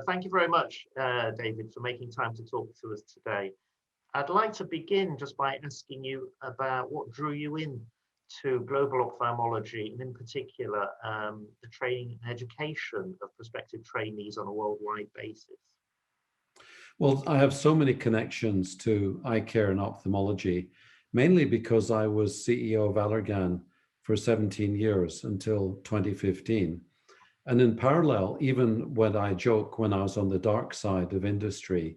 Thank you very much, David, for making time to talk to us today. I'd like to begin just by asking you about what drew you in to global ophthalmology, and in particular, the training and education of prospective trainees on a worldwide basis. Well, I have so many connections to eye care and ophthalmology, mainly because I was CEO of Allergan for 17 years until 2015. And in parallel, even when I joke when I was on the dark side of industry,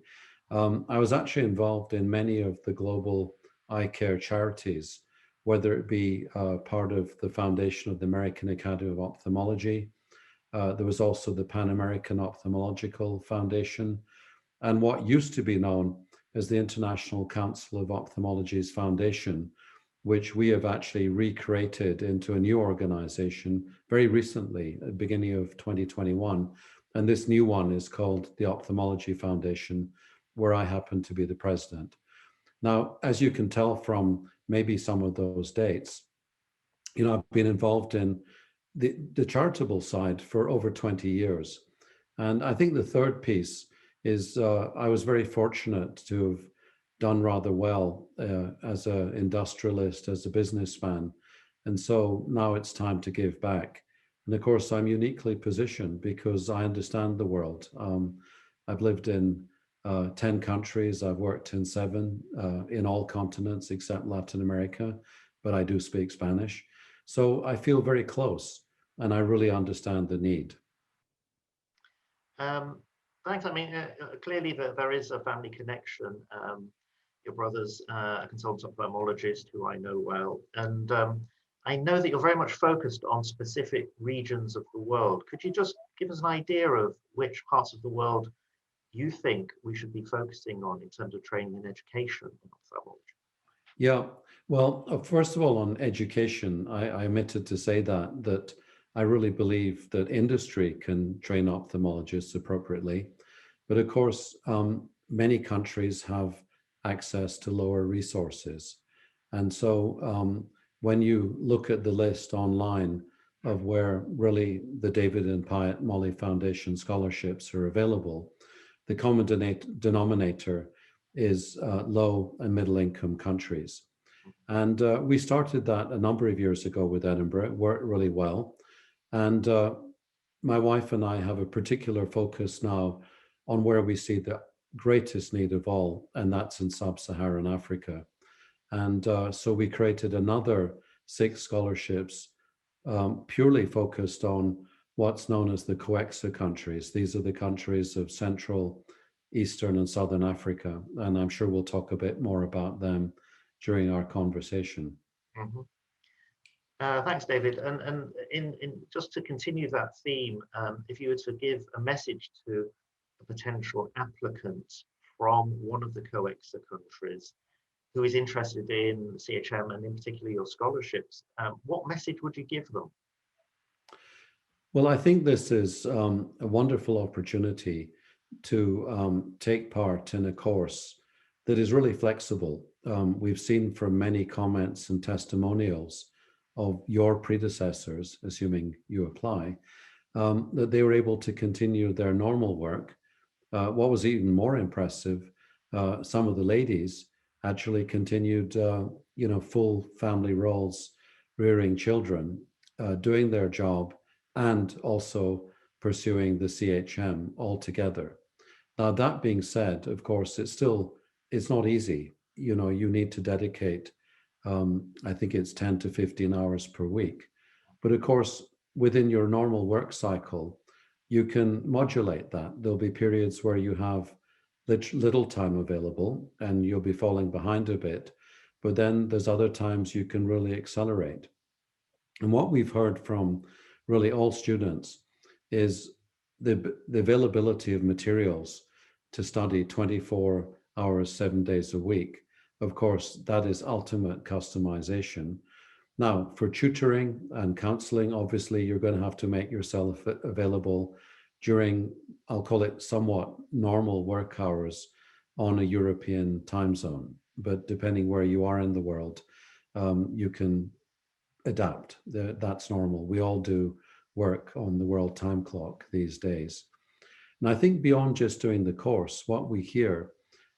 I was actually involved in many of the global eye care charities, whether it be part of the foundation of the American Academy of Ophthalmology. There was also the Pan American Ophthalmological Foundation, and what used to be known as the International Council of Ophthalmology's foundation, which we have actually recreated into a new organization very recently, at the beginning of 2021. And this new one is called the Ophthalmology Foundation, where I happen to be the president. Now, as you can tell from maybe some of those dates, I've been involved in the charitable side for over 20 years. And I think the third piece is I was very fortunate to have done rather well as an industrialist, as a businessman. And so now it's time to give back. And of course, I'm uniquely positioned because I understand the world. I've lived in 10 countries. I've worked in 7 in all continents except Latin America, but I do speak Spanish. So I feel very close and I really understand the need. Thanks. I mean, clearly there is a family connection. Your brother's a consultant ophthalmologist who I know well. And I know that you're very much focused on specific regions of the world. Could you just give us an idea of which parts of the world you think we should be focusing on in terms of training and education in ophthalmology? Yeah, well, first of all, on education, I omitted to say that I really believe that industry can train ophthalmologists appropriately. But of course, many countries have access to lower resources. And so when you look at the list online of where really the David and Pyott Molly Foundation scholarships are available, the common denominator is low and middle income countries. And we started that a number of years ago with Edinburgh. It worked really well. And my wife and I have a particular focus now on where we see the greatest need of all, and that's in sub-Saharan Africa. And so we created another 6 scholarships purely focused on what's known as the COEXA countries. These are the countries of Central, Eastern, and Southern Africa. And I'm sure we'll talk a bit more about them during our conversation. Mm-hmm. Thanks, David. And in just to continue that theme, if you were to give a message to a potential applicant from one of the COEXA countries who is interested in CHM and in particular your scholarships, what message would you give them? Well, I think this is a wonderful opportunity to take part in a course that is really flexible. We've seen from many comments and testimonials of your predecessors, assuming you apply, that they were able to continue their normal work. What was even more impressive, some of the ladies actually continued, full family roles, rearing children, doing their job, and also pursuing the CHM altogether. Now, that being said, of course, it's not easy. You need to dedicate, I think it's 10 to 15 hours per week. But of course, within your normal work cycle, you can modulate that. There'll be periods where you have little time available and you'll be falling behind a bit. But then there's other times you can really accelerate. And what we've heard from really all students is the availability of materials to study 24 hours, 7 days a week. Of course, that is ultimate customization. Now, for tutoring and counseling, obviously, you're going to have to make yourself available during, I'll call it somewhat normal work hours on a European time zone. But depending where you are in the world, you can adapt. That's normal. We all do work on the world time clock these days. And I think beyond just doing the course, what we hear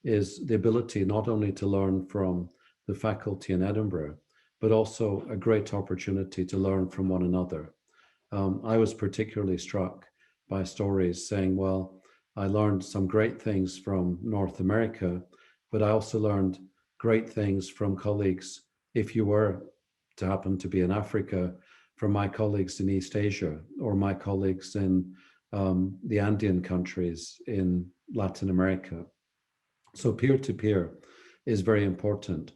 is the ability not only to learn from the faculty in Edinburgh, but also a great opportunity to learn from one another. I was particularly struck by stories saying, well, I learned some great things from North America, but I also learned great things from colleagues, if you were to happen to be in Africa, from my colleagues in East Asia or my colleagues in the Andean countries in Latin America. So peer-to-peer is very important.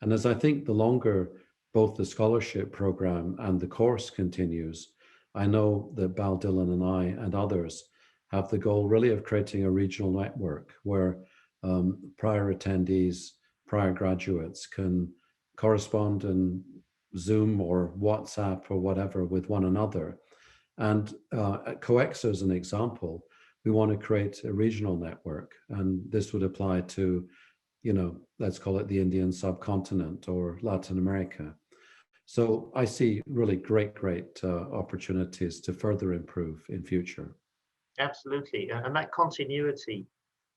And as I think the longer both the scholarship program and the course continues, I know that Bal Dillon and I and others have the goal really of creating a regional network where prior attendees, prior graduates can correspond and Zoom or WhatsApp or whatever with one another. And at COEXA, as an example, we want to create a regional network. And this would apply to, let's call it the Indian subcontinent or Latin America. So I see really great opportunities to further improve in future. Absolutely, and that continuity,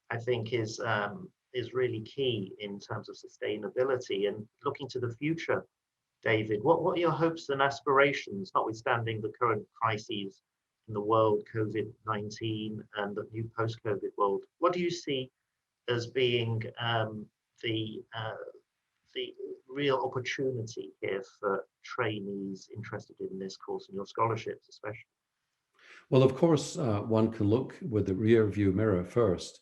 I think, is really key in terms of sustainability and looking to the future. David, what are your hopes and aspirations, notwithstanding the current crises in the world, COVID-19 and the new post-COVID world? What do you see as being the real opportunity here for trainees interested in this course and your scholarships especially? Well, of course, one can look with the rear view mirror first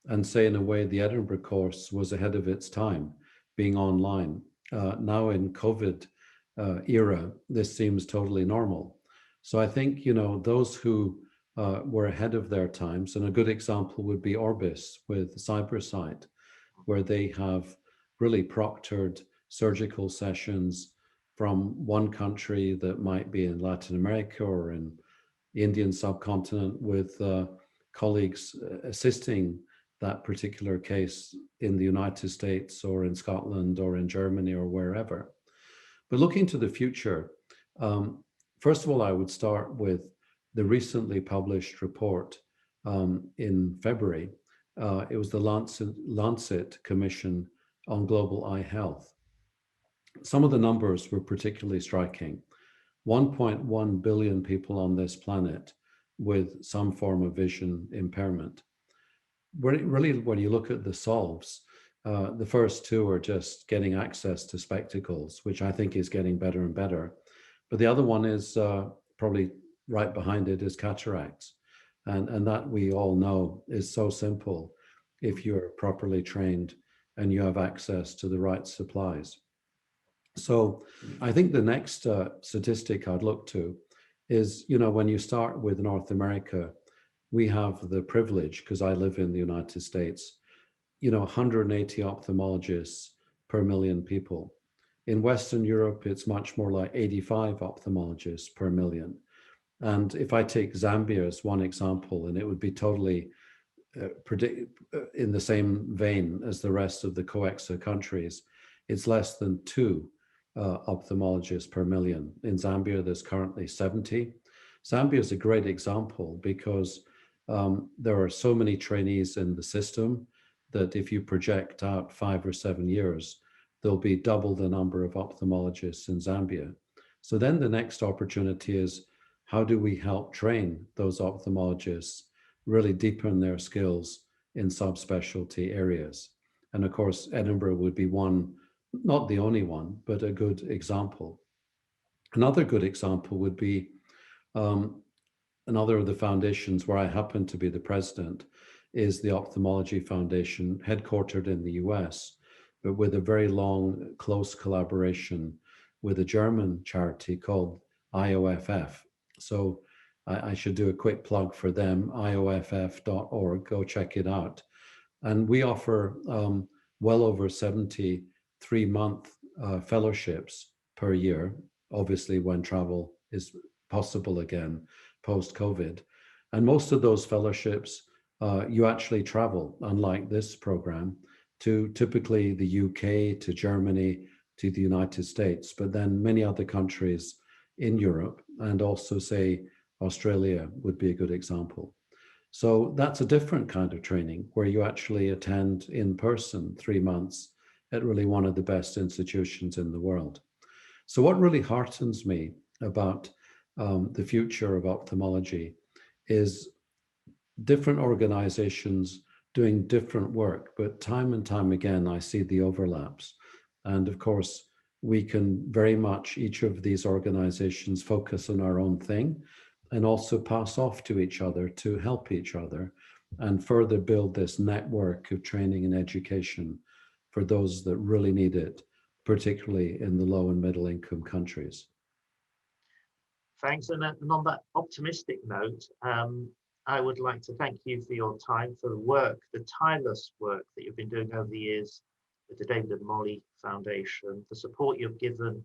and say, in a way, the Edinburgh course was ahead of its time, being online. Now in COVID era, this seems totally normal. So I think, those who were ahead of their times, and a good example would be Orbis with CyberSight, where they have really proctored surgical sessions from one country that might be in Latin America or in the Indian subcontinent with colleagues assisting that particular case in the United States or in Scotland or in Germany or wherever. But looking to the future, first of all, I would start with the recently published report in February. It was the Lancet Commission on Global Eye Health. Some of the numbers were particularly striking. 1.1 billion people on this planet with some form of vision impairment. Really, when you look at the solves, the first two are just getting access to spectacles, which I think is getting better and better. But the other one is probably right behind it is cataracts. And that we all know is so simple if you're properly trained and you have access to the right supplies. So I think the next statistic I'd look to is, when you start with North America, we have the privilege, because I live in the United States, 180 ophthalmologists per million people. In Western Europe, it's much more like 85 ophthalmologists per million. And if I take Zambia as one example, and it would be totally in the same vein as the rest of the COEXA countries, it's less than 2 ophthalmologists per million. In Zambia, there's currently 70. Zambia is a great example because there are so many trainees in the system that if you project out 5 or 7 years, there'll be double the number of ophthalmologists in Zambia. So then the next opportunity is, how do we help train those ophthalmologists, really deepen their skills in subspecialty areas? And of course, Edinburgh would be one, not the only one, but a good example. Another good example would be another of the foundations where I happen to be the president is the Ophthalmology Foundation, headquartered in the US, but with a very long, close collaboration with a German charity called IOFF. So I should do a quick plug for them, ioff.org, go check it out. And we offer well over 70 3-month fellowships per year, obviously when travel is possible again post-COVID. And most of those fellowships, you actually travel, unlike this program, to typically the UK, to Germany, to the United States, but then many other countries in Europe, and also say Australia would be a good example. So that's a different kind of training where you actually attend in person 3 months at really one of the best institutions in the world. So what really heartens me about the future of ophthalmology is different organizations doing different work, but time and time again, I see the overlaps. And of course, we can very much, each of these organizations, focus on our own thing and also pass off to each other to help each other and further build this network of training and education for those that really need it, particularly in the low and middle income countries. Thanks. And on that optimistic note, I would like to thank you for your time, for the work, the tireless work that you've been doing over the years with the David and Molly Foundation, the support you've given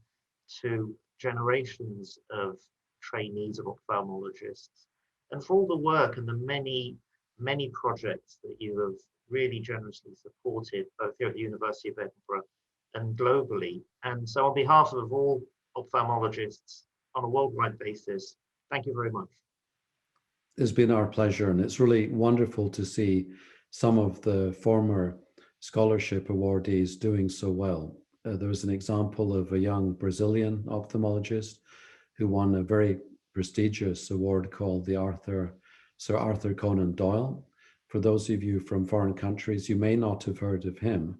to generations of trainees of ophthalmologists, and for all the work and the many, many projects that you have really generously supported, both here at the University of Edinburgh and globally. And so on behalf of all ophthalmologists on a worldwide basis, thank you very much. It's been our pleasure, and it's really wonderful to see some of the former scholarship awardees doing so well. There was an example of a young Brazilian ophthalmologist who won a very prestigious award called the Sir Arthur Conan Doyle. For those of you from foreign countries, you may not have heard of him.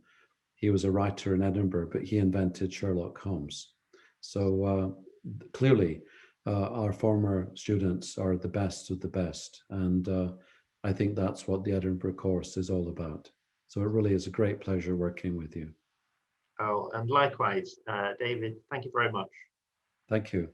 He was a writer in Edinburgh, but he invented Sherlock Holmes. So clearly, our former students are the best of the best. And I think that's what the Edinburgh course is all about. So it really is a great pleasure working with you. Oh, and likewise, David, thank you very much. Thank you.